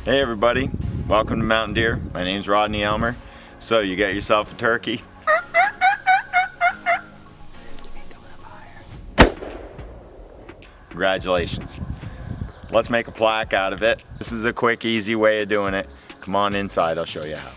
Hey everybody, welcome to Mountain Deer. My name's Rodney Elmer. So you got yourself a turkey? Congratulations. Let's make a plaque out of it. This is a quick, easy way of doing it. Come on inside, I'll show you how.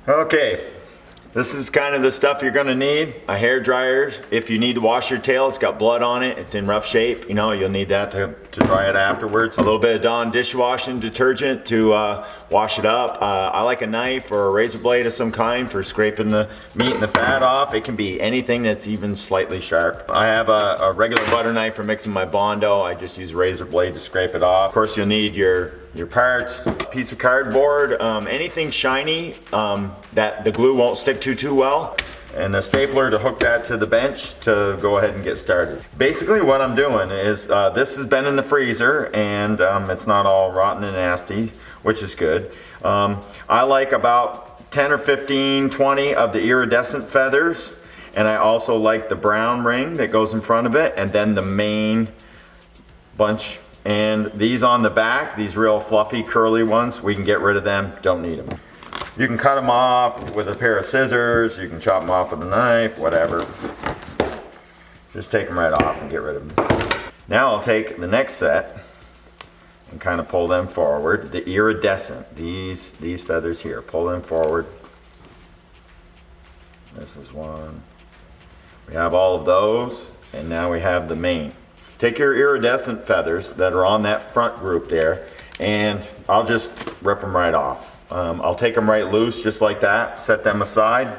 Okay, this is kind of the stuff you're gonna need. A hair dryer, if you need to wash your tail, it's got blood on it, it's in rough shape, you know, you'll need that to dry it afterwards. A little bit of Dawn dishwashing detergent to wash it up. I like a knife or a razor blade of some kind for scraping the meat and the fat off. It can be anything that's even slightly sharp. I have a regular butter knife for mixing my Bondo. I just use a razor blade to scrape it off. Of course, you'll need your parts, piece of cardboard, anything shiny that the glue won't stick to too well, and a stapler to hook that to the bench to go ahead and get started. Basically what I'm doing is, this has been in the freezer and it's not all rotten and nasty, which is good. I like about 10 or 15, 20 of the iridescent feathers, and I also like the brown ring that goes in front of it, and then the main bunch. And these on the back, these real fluffy curly ones, we can get rid of them, don't need them. You can cut them off with a pair of scissors, you can chop them off with a knife, whatever. Just take them right off and get rid of them. Now I'll take the next set and kind of pull them forward. The iridescent, these feathers here, pull them forward. This is one. We have all of those, and now we have the main. Take your iridescent feathers that are on that front group there, and I'll just rip them right off. I'll take them right loose just like that, set them aside.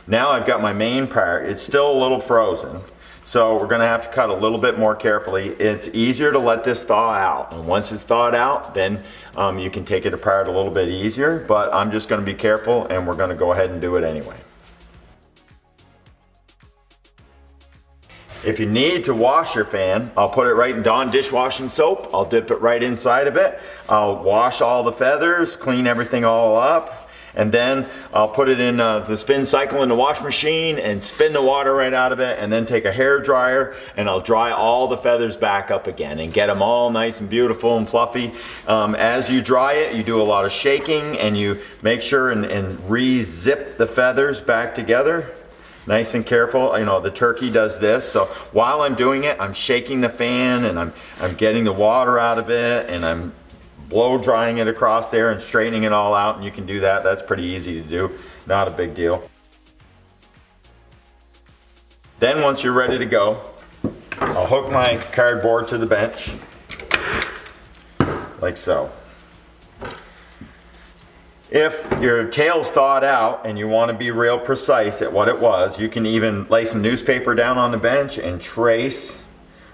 Now I've got my main part. It's still a little frozen, so we're gonna have to cut a little bit more carefully. It's easier to let this thaw out, and once it's thawed out, then you can take it apart a little bit easier, but I'm just gonna be careful and we're gonna go ahead and do it anyway. If you need to wash your fan, I'll put it right in Dawn dishwashing soap. I'll dip it right inside of it. I'll wash all the feathers, clean everything all up, and then I'll put it in the spin cycle in the wash machine and spin the water right out of it, and then take a hair dryer and I'll dry all the feathers back up again and get them all nice and beautiful and fluffy. As you dry it, you do a lot of shaking and you make sure and re-zip the feathers back together. Nice and careful. You know, the turkey does this, so while I'm doing it, I'm shaking the fan and I'm getting the water out of it, and I'm blow drying it across there and straightening it all out, and you can do that. That's pretty easy to do, not a big deal. Then once you're ready to go, I'll hook my cardboard to the bench, like so. If your tail's thawed out and you want to be real precise at what it was, you can even lay some newspaper down on the bench and trace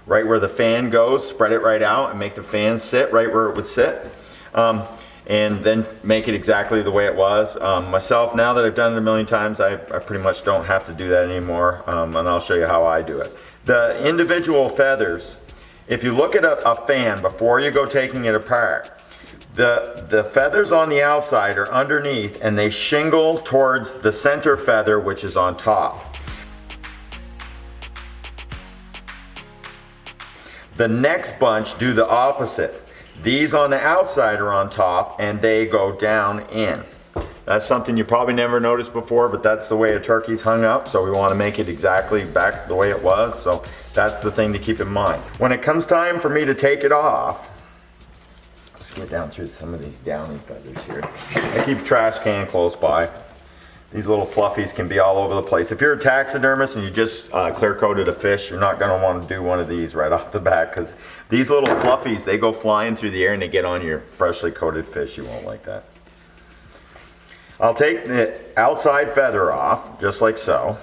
right where the fan goes, spread it right out and make the fan sit right where it would sit. And then make it exactly the way it was. Myself, now that I've done it a million times, I pretty much don't have to do that anymore, and I'll show you how I do it. The individual feathers, if you look at a fan before you go taking it apart, the feathers on the outside are underneath and they shingle towards the center feather, which is on top. The next bunch do the opposite. These on the outside are on top and they go down in. That's something you probably never noticed before, but that's the way a turkey's hung up, so we want to make it exactly back the way it was, so that's the thing to keep in mind. When it comes time for me to take it off, let's get down through some of these downy feathers here. I keep a trash can close by. These little fluffies can be all over the place. If you're a taxidermist and you just clear coated a fish, you're not going to want to do one of these right off the bat, because these little fluffies, they go flying through the air and they get on your freshly coated fish. You won't like that. I'll take the outside feather off, just like so,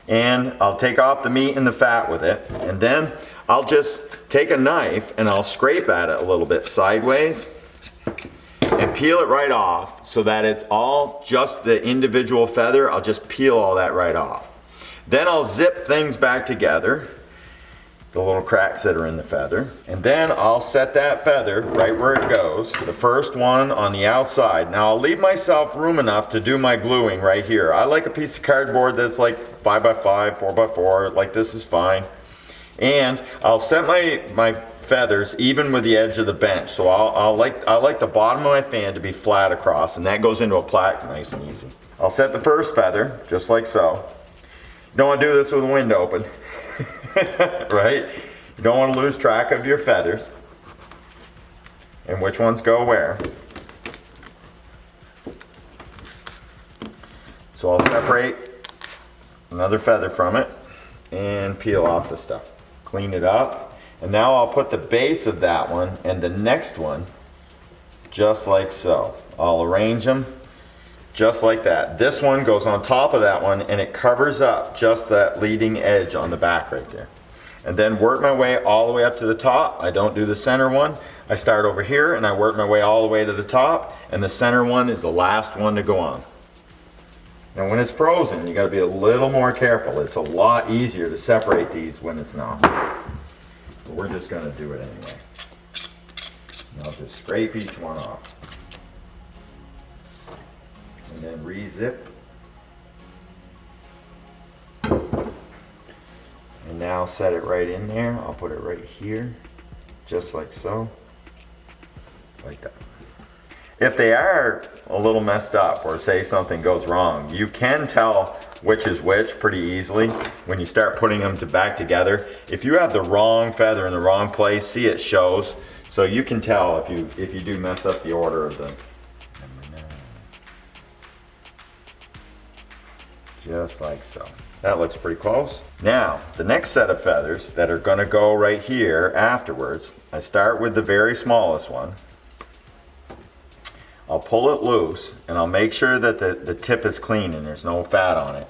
and I'll take off the meat and the fat with it, and then I'll just take a knife and I'll scrape at it a little bit sideways and peel it right off so that it's all just the individual feather. I'll just peel all that right off. Then I'll zip things back together the little cracks that are in the feather. And then I'll set that feather right where it goes, the first one on the outside. Now I'll leave myself room enough to do my gluing right here. I like a piece of cardboard that's like 5x5, 4x4, like this is fine. And I'll set my feathers even with the edge of the bench. So I like the bottom of my fan to be flat across, and that goes into a plaque nice and easy. I'll set the first feather just like so. You don't want to do this with the window open. Right? You don't want to lose track of your feathers and which ones go where. So I'll separate another feather from it and peel off the stuff. Clean it up, and now I'll put the base of that one and the next one just like so. I'll arrange them just like that. This one goes on top of that one, and it covers up just that leading edge on the back right there. And then work my way all the way up to the top. I don't do the center one. I start over here and I work my way all the way to the top, and the center one is the last one to go on. Now when it's frozen, you gotta be a little more careful. It's a lot easier to separate these when it's not. But we're just gonna do it anyway. And I'll just scrape each one off. And then re-zip. And now set it right in there. I'll put it right here, just like so, like that. If they are a little messed up, or say something goes wrong, you can tell which is which pretty easily when you start putting them back together. If you have the wrong feather in the wrong place, see it shows. So you can tell if you do mess up the order of them. Just like so. That looks pretty close. Now, the next set of feathers that are gonna go right here afterwards, I start with the very smallest one. I'll pull it loose, and I'll make sure that the tip is clean and there's no fat on it.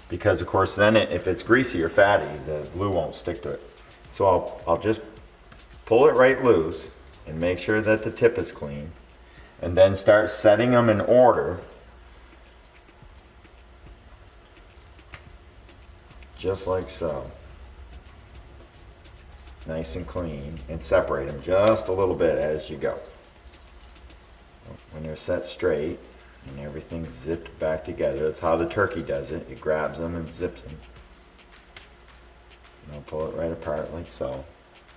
Because of course then if it's greasy or fatty, the glue won't stick to it. So I'll just pull it right loose and make sure that the tip is clean, and then start setting them in order. Just like so. Nice and clean, and separate them just a little bit as you go. When they're set straight and everything's zipped back together, that's how the turkey does it. It grabs them and zips them. And I'll pull it right apart like so.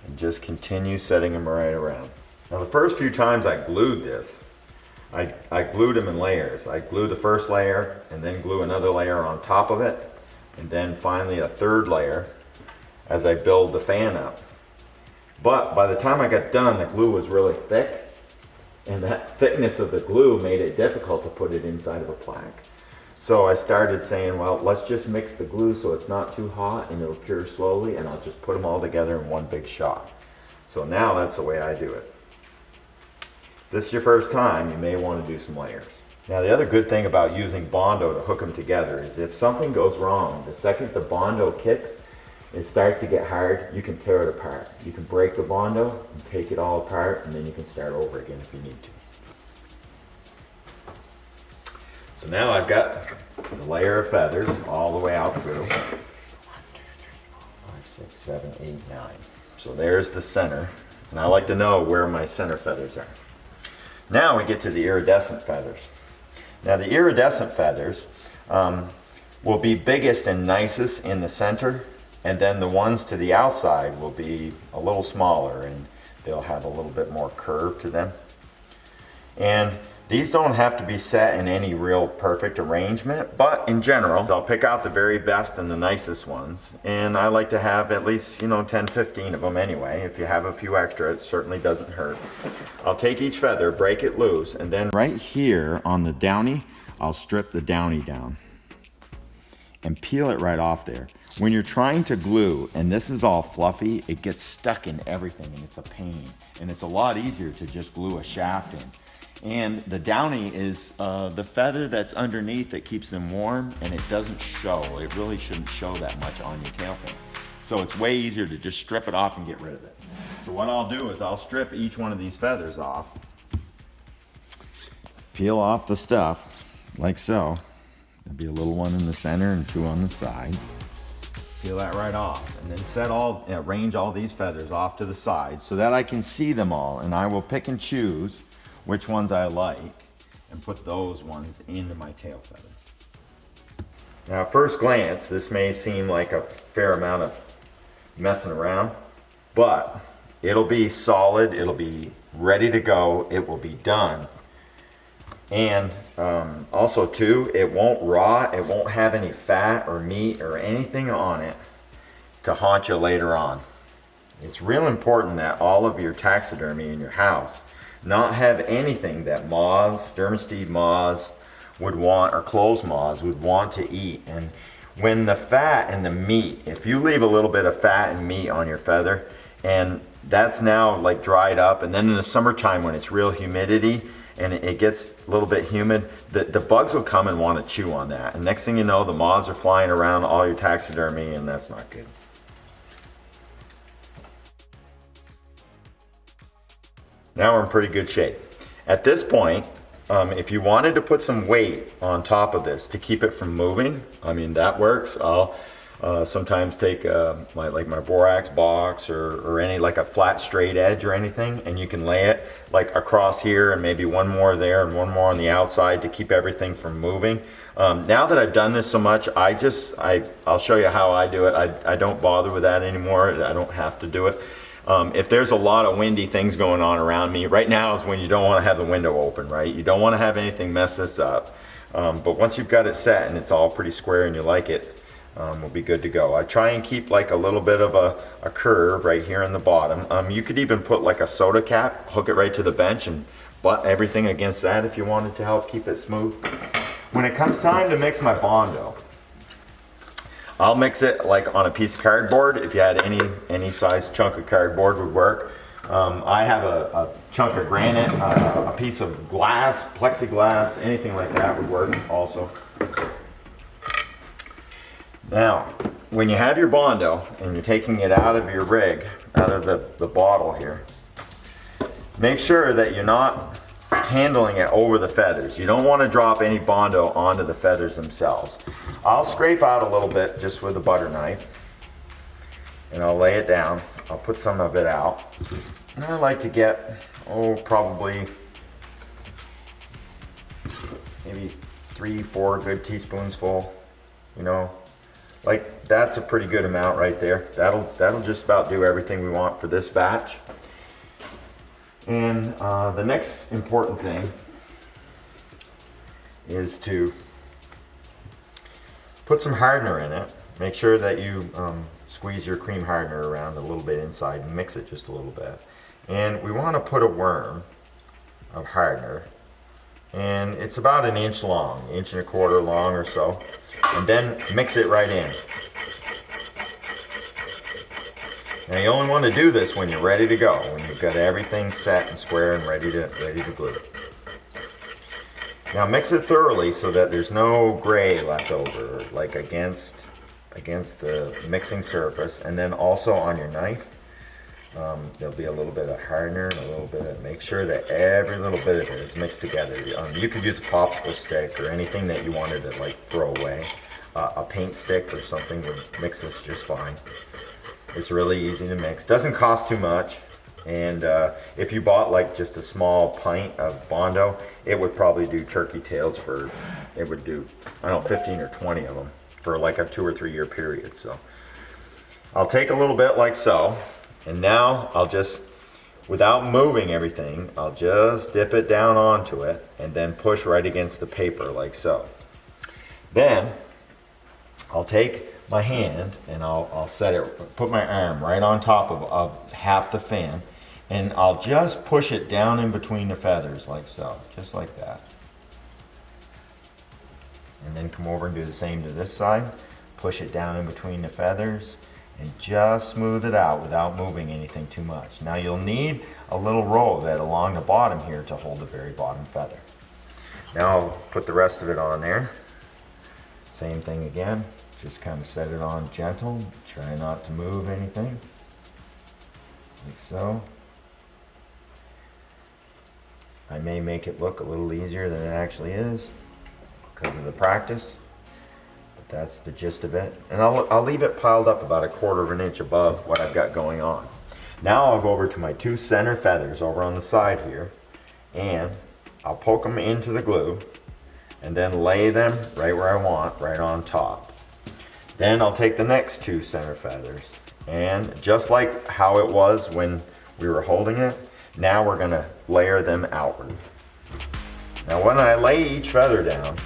And just continue setting them right around. Now the first few times I glued this, I glued them in layers. I glue the first layer and then glue another layer on top of it, and then finally a third layer as I build the fan up. But by the time I got done, the glue was really thick, and that thickness of the glue made it difficult to put it inside of a plaque. So I started saying, well, let's just mix the glue so it's not too hot and it'll cure slowly, and I'll just put them all together in one big shot. So now that's the way I do it. If this is your first time, you may want to do some layers. Now the other good thing about using Bondo to hook them together is if something goes wrong, the second the Bondo kicks, it starts to get hard, you can tear it apart. You can break the Bondo and take it all apart, and then you can start over again if you need to. So now I've got the layer of feathers all the way out through. 1, 2, 3, 4, 5, 6, 7, 8, 9. So there's the center, and I like to know where my center feathers are. Now we get to the iridescent feathers. Now the iridescent feathers will be biggest and nicest in the center, and then the ones to the outside will be a little smaller, and they'll have a little bit more curve to them. And these don't have to be set in any real perfect arrangement, but in general, I'll pick out the very best and the nicest ones. And I like to have at least, 10, 15 of them anyway. If you have a few extra, it certainly doesn't hurt. I'll take each feather, break it loose, and then right here on the downy, I'll strip the downy down and peel it right off there. When you're trying to glue, and this is all fluffy, it gets stuck in everything, and it's a pain. And it's a lot easier to just glue a shaft in. And the downy is the feather that's underneath that keeps them warm, and it doesn't show. It really shouldn't show that much on your tail fin. So it's way easier to just strip it off and get rid of it. So what I'll do is I'll strip each one of these feathers off, peel off the stuff like so. There'll be a little one in the center and 2 on the sides. Peel that right off, and then arrange all these feathers off to the side so that I can see them all, and I will pick and choose which ones I like and put those ones into my tail feather. Now at first glance, this may seem like a fair amount of messing around, but it'll be solid, it'll be ready to go, it will be done. And also too, it won't rot, it won't have any fat or meat or anything on it to haunt you later on. It's real important that all of your taxidermy in your house not have anything that moths, dermestid moths would want, or clothes moths would want to eat. And when the fat and the meat, if you leave a little bit of fat and meat on your feather, and that's now like dried up, and then in the summertime when it's real humidity, and it gets a little bit humid, the bugs will come and want to chew on that. And next thing you know, the moths are flying around all your taxidermy, and that's not good. Now we're in pretty good shape. At this point, if you wanted to put some weight on top of this to keep it from moving, I mean, that works. I'll sometimes take my borax box or any like a flat straight edge or anything, and you can lay it like across here and maybe one more there and one more on the outside to keep everything from moving. Now that I've done this so much, I'll show you how I do it. I don't bother with that anymore. I don't have to do it. If there's a lot of windy things going on around me, right now is when you don't want to have the window open, right? You don't want to have anything mess this up. But once you've got it set and it's all pretty square and you like it, we'll be good to go. I try and keep like a little bit of a curve right here in the bottom. You could even put like a soda cap, hook it right to the bench and butt everything against that if you wanted to help keep it smooth. When it comes time to mix my Bondo, I'll mix it like on a piece of cardboard. If you had any size chunk of cardboard would work. I have a chunk of granite, a piece of glass, plexiglass, anything like that would work also. Now, when you have your Bondo and you're taking it out of your rig, out of the bottle here, make sure that you're not handling it over the feathers. You don't want to drop any Bondo onto the feathers themselves. I'll scrape out a little bit just with a butter knife and I'll lay it down. I'll put some of it out. And I like to get, probably maybe 3-4 good teaspoons full, you know. Like that's a pretty good amount right there. That'll just about do everything we want for this batch. And the next important thing is to put some hardener in it. Make sure that you squeeze your cream hardener around a little bit inside and mix it just a little bit. And we want to put a worm of hardener, and it's about 1 inch long, 1.25 inches long or so, and then mix it right in. Now you only want to do this when you're ready to go, when you've got everything set and square and ready to glue. Now mix it thoroughly so that there's no gray left over, like against the mixing surface, and then also on your knife. There'll be a little bit of hardener and a little bit of, make sure that every little bit of it is mixed together. You could use a popsicle stick or anything that you wanted to like throw away. A paint stick or something would mix this just fine. It's really easy to mix. Doesn't cost too much. And if you bought like just a small pint of Bondo, it would probably do turkey tails for, it would do, I don't know, 15 or 20 of them for like a 2 or 3 year period. So I'll take a little bit like so. And now I'll just, without moving everything, I'll just dip it down onto it and then push right against the paper like so. Then I'll take my hand and I'll set it, put my arm right on top of half the fan, and I'll just push it down in between the feathers like so, just like that. And then come over and do the same to this side. Push it down in between the feathers and just smooth it out without moving anything too much. Now you'll need a little row that along the bottom here to hold the very bottom feather. Now I'll put the rest of it on there. Same thing again. Just kind of set it on gentle. Try not to move anything. Like so. I may make it look a little easier than it actually is because of the practice. But That's the gist of it. And I'll leave it piled up about 1/4 of an inch above what I've got going on. Now I'll go over to my 2 center feathers over on the side here, and I'll poke them into the glue and then lay them right where I want, right on top. Then I'll take the next 2 center feathers, and just like how it was when we were holding it, now we're gonna layer them outward. Now when I lay each feather down,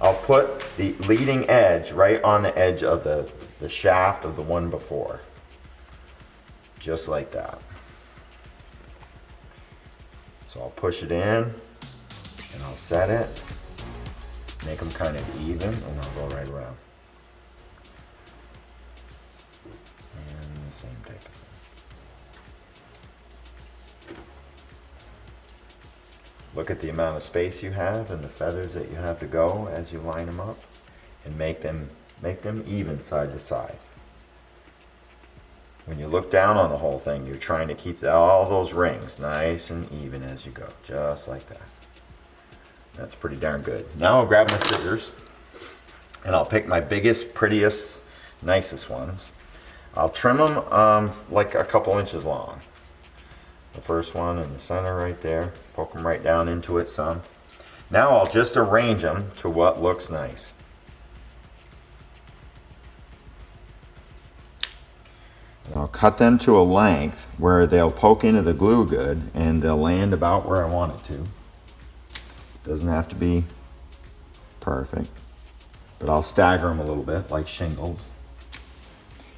I'll put the leading edge right on the edge of the shaft of the one before. Just like that. So I'll push it in, and I'll set it, make them kind of even, and I'll go right around. And the same type of thing. Look at the amount of space you have and the feathers that you have to go as you line them up, and make them even side to side. When you look down on the whole thing, you're trying to keep all those rings nice and even as you go, just like that. That's pretty darn good. Now I'll grab my scissors, and I'll pick my biggest, prettiest, nicest ones. I'll trim them like a couple inches long. The first one in the center right there, poke them right down into it some. Now I'll just arrange them to what looks nice. And I'll cut them to a length where they'll poke into the glue good and they'll land about where I want it to. Doesn't have to be perfect, but I'll stagger them a little bit like shingles.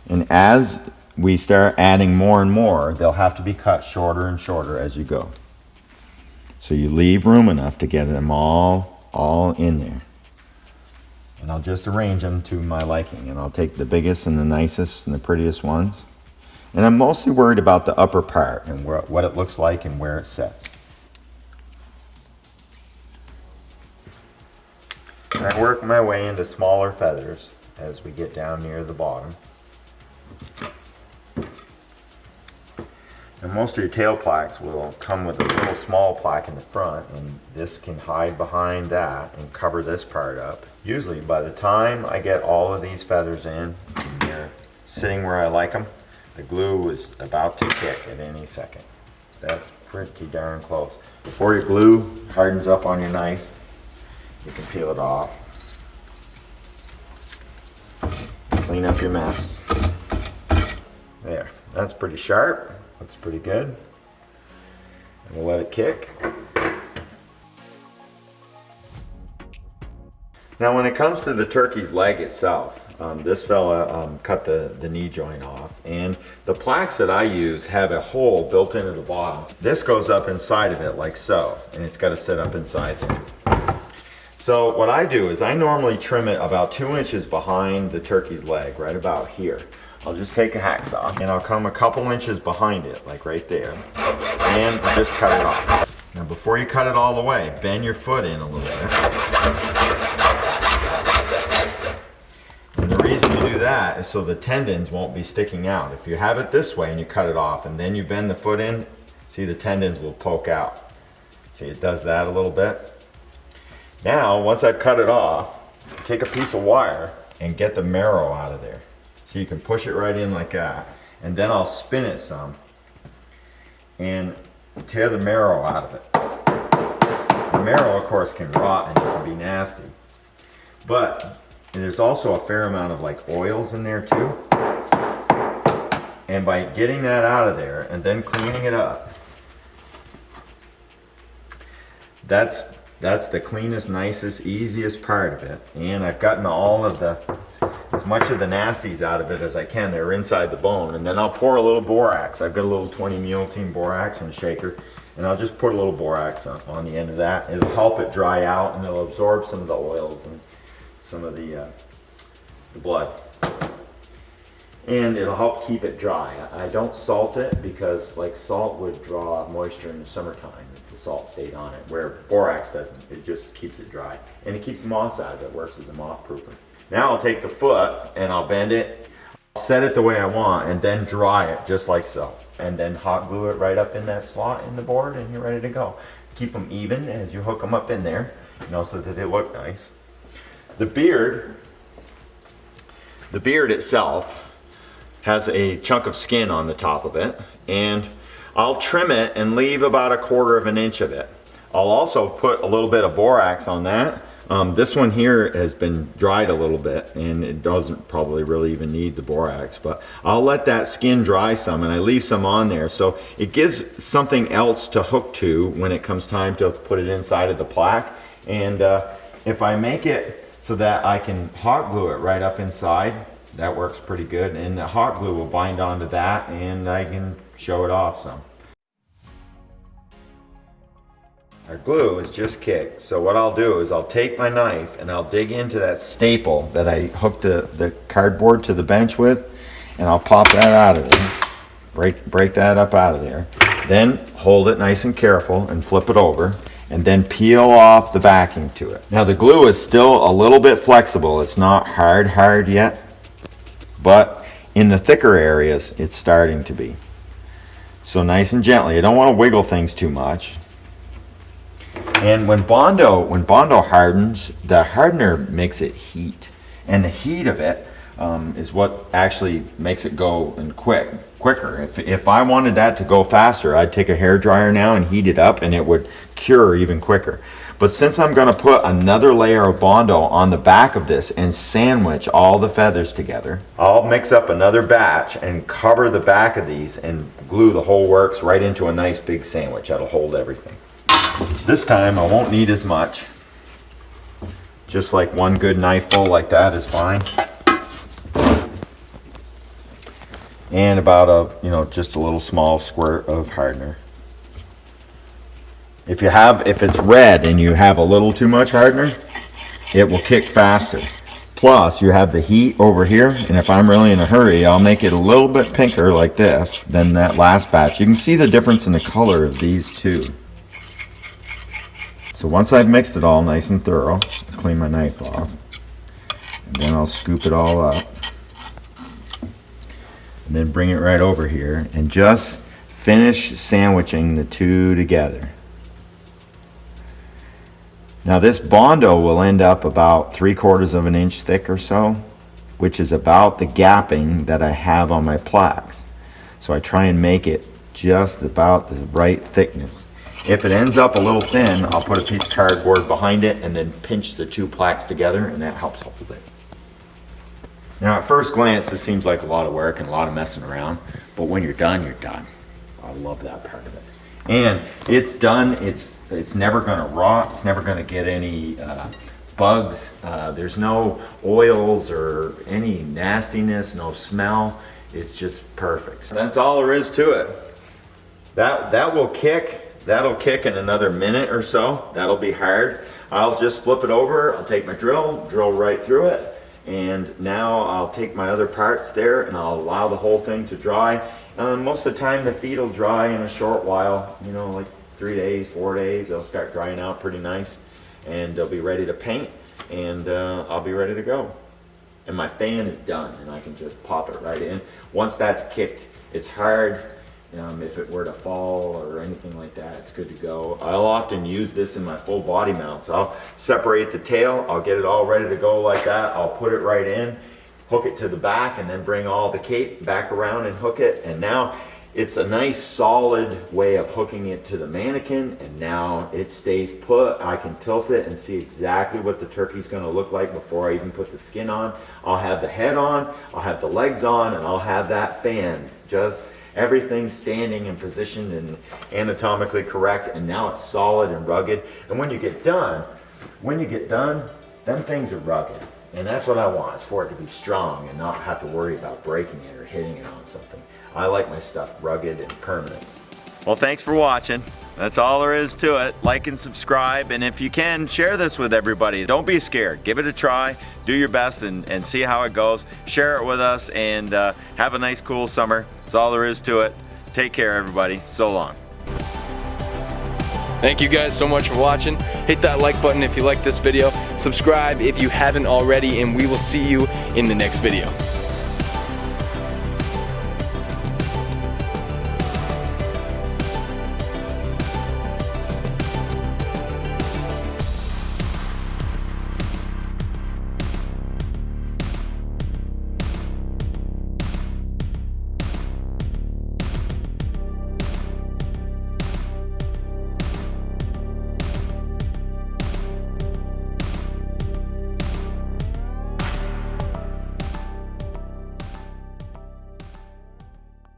And as we start adding more and more, they'll have to be cut shorter and shorter as you go. So you leave room enough to get them all in there. And I'll just arrange them to my liking. And I'll take the biggest and the nicest and the prettiest ones. And I'm mostly worried about the upper part and what it looks like and where it sets. And I work my way into smaller feathers as we get down near the bottom. And most of your tail plaques will come with a little small plaque in the front, and this can hide behind that and cover this part up. Usually by the time I get all of these feathers in and they're sitting where I like them, the glue is about to kick at any second. That's pretty darn close. Before your glue hardens up on your knife, you can peel it off. Clean up your mess. There, that's pretty sharp. Looks pretty good. And we'll let it kick. Now when it comes to the turkey's leg itself, this fella cut the knee joint off, and the plaques that I use have a hole built into the bottom. This goes up inside of it like so, and it's got to sit up inside there. So what I do is I normally trim it about 2 inches behind the turkey's leg, right about here. I'll just take a hacksaw and I'll come a couple inches behind it, like right there, and just cut it off. Now before you cut it all the way, bend your foot in a little bit. And the reason you do that is so the tendons won't be sticking out. If you have it this way and you cut it off and then you bend the foot in, see the tendons will poke out. See, it does that a little bit. Now, once I've cut it off, take a piece of wire and get the marrow out of there. So you can push it right in like that. And then I'll spin it some and tear the marrow out of it. The marrow, of course, can rot and it can be nasty. But there's also a fair amount of like oils in there too. And by getting that out of there and then cleaning it up, that's the cleanest, nicest, easiest part of it. And I've gotten all of as much of the nasties out of it as I can. They're inside the bone. And then I'll pour a little borax. I've got a little 20 mule team borax in a shaker. And I'll just put a little borax on the end of that. It'll help it dry out and it'll absorb some of the oils and some of the blood. And it'll help keep it dry. I don't salt it because like salt would draw moisture in the summertime if the salt stayed on it, where borax doesn't. It just keeps it dry. And it keeps the moths out of it, works as a moth proofer. Now I'll take the foot and I'll bend it, I'll set it the way I want, and then dry it just like so. And then hot glue it right up in that slot in the board and you're ready to go. Keep them even as you hook them up in there, so that they look nice. The beard The beard itself has a chunk of skin on the top of it, and I'll trim it and leave about 1/4 of an inch of it. I'll also put a little bit of borax on that. This one here has been dried a little bit, and it doesn't probably really even need the borax, but I'll let that skin dry some, and I leave some on there so it gives something else to hook to when it comes time to put it inside of the plaque. And if I make it so that I can hot glue it right up inside, that works pretty good, and the hot glue will bind onto that, and I can show it off some. Our glue is just kicked, so what I'll do is I'll take my knife and I'll dig into that staple that I hooked the cardboard to the bench with, and I'll pop that out of there. Break that up out of there. Then hold it nice and careful and flip it over, and then peel off the backing to it. Now the glue is still a little bit flexible. It's not hard yet, but in the thicker areas it's starting to be. So nice and gently. You don't want to wiggle things too much. And when Bondo hardens, the hardener makes it heat, and the heat of it is what actually makes it go quicker. If I wanted that to go faster, I'd take a hair dryer now and heat it up, and it would cure even quicker. But since I'm going to put another layer of Bondo on the back of this and sandwich all the feathers together, I'll mix up another batch and cover the back of these and glue the whole works right into a nice big sandwich that'll hold everything. This time I won't need as much. Just like one good knife full like that is fine. And about just a little small squirt of hardener. If it's red and you have a little too much hardener, it will kick faster. Plus you have the heat over here, and if I'm really in a hurry, I'll make it a little bit pinker like this than that last batch. You can see the difference in the color of these two. So once I've mixed it all nice and thorough, I'll clean my knife off, and then I'll scoop it all up, and then bring it right over here and just finish sandwiching the two together. Now this Bondo will end up about 3/4 of an inch thick or so, which is about the gapping that I have on my plaques. So I try and make it just about the right thickness. If it ends up a little thin, I'll put a piece of cardboard behind it and then pinch the two plaques together, and that helps hold it. Now at first glance this seems like a lot of work and a lot of messing around, but when you're done, you're done. I love that part of it. And it's done, it's never gonna rot, it's never gonna get any bugs, there's no oils or any nastiness, no smell. It's just perfect. So that's all there is to it. That'll kick in another minute or so. That'll be hard. I'll just flip it over, I'll take my drill right through it, and now I'll take my other parts there and I'll allow the whole thing to dry. Most of the time the feet will dry in a short while, like 3 days, 4 days, they'll start drying out pretty nice, and they'll be ready to paint, and I'll be ready to go. And my fan is done, and I can just pop it right in. Once that's kicked, it's hard. If it were to fall or anything like that, it's good to go. I'll often use this in my full body mount, so I'll separate the tail, I'll get it all ready to go like that, I'll put it right in, hook it to the back, and then bring all the cape back around and hook it, and now it's a nice solid way of hooking it to the mannequin, and now it stays put. I can tilt it and see exactly what the turkey's going to look like before I even put the skin on. I'll have the head on, I'll have the legs on, and I'll have that fan. Just everything standing and positioned and anatomically correct, and now it's solid and rugged. And when you get done, them things are rugged. And that's what I want, is for it to be strong and not have to worry about breaking it or hitting it on something. I like my stuff rugged and permanent. Well, thanks for watching. That's all there is to it. Like and subscribe, and if you can, share this with everybody. Don't be scared. Give it a try. Do your best and see how it goes. Share it with us, and have a nice, cool summer. That's all there is to it. Take care, everybody. So long. Thank you guys so much for watching. Hit that like button if you like this video. Subscribe if you haven't already, and we will see you in the next video.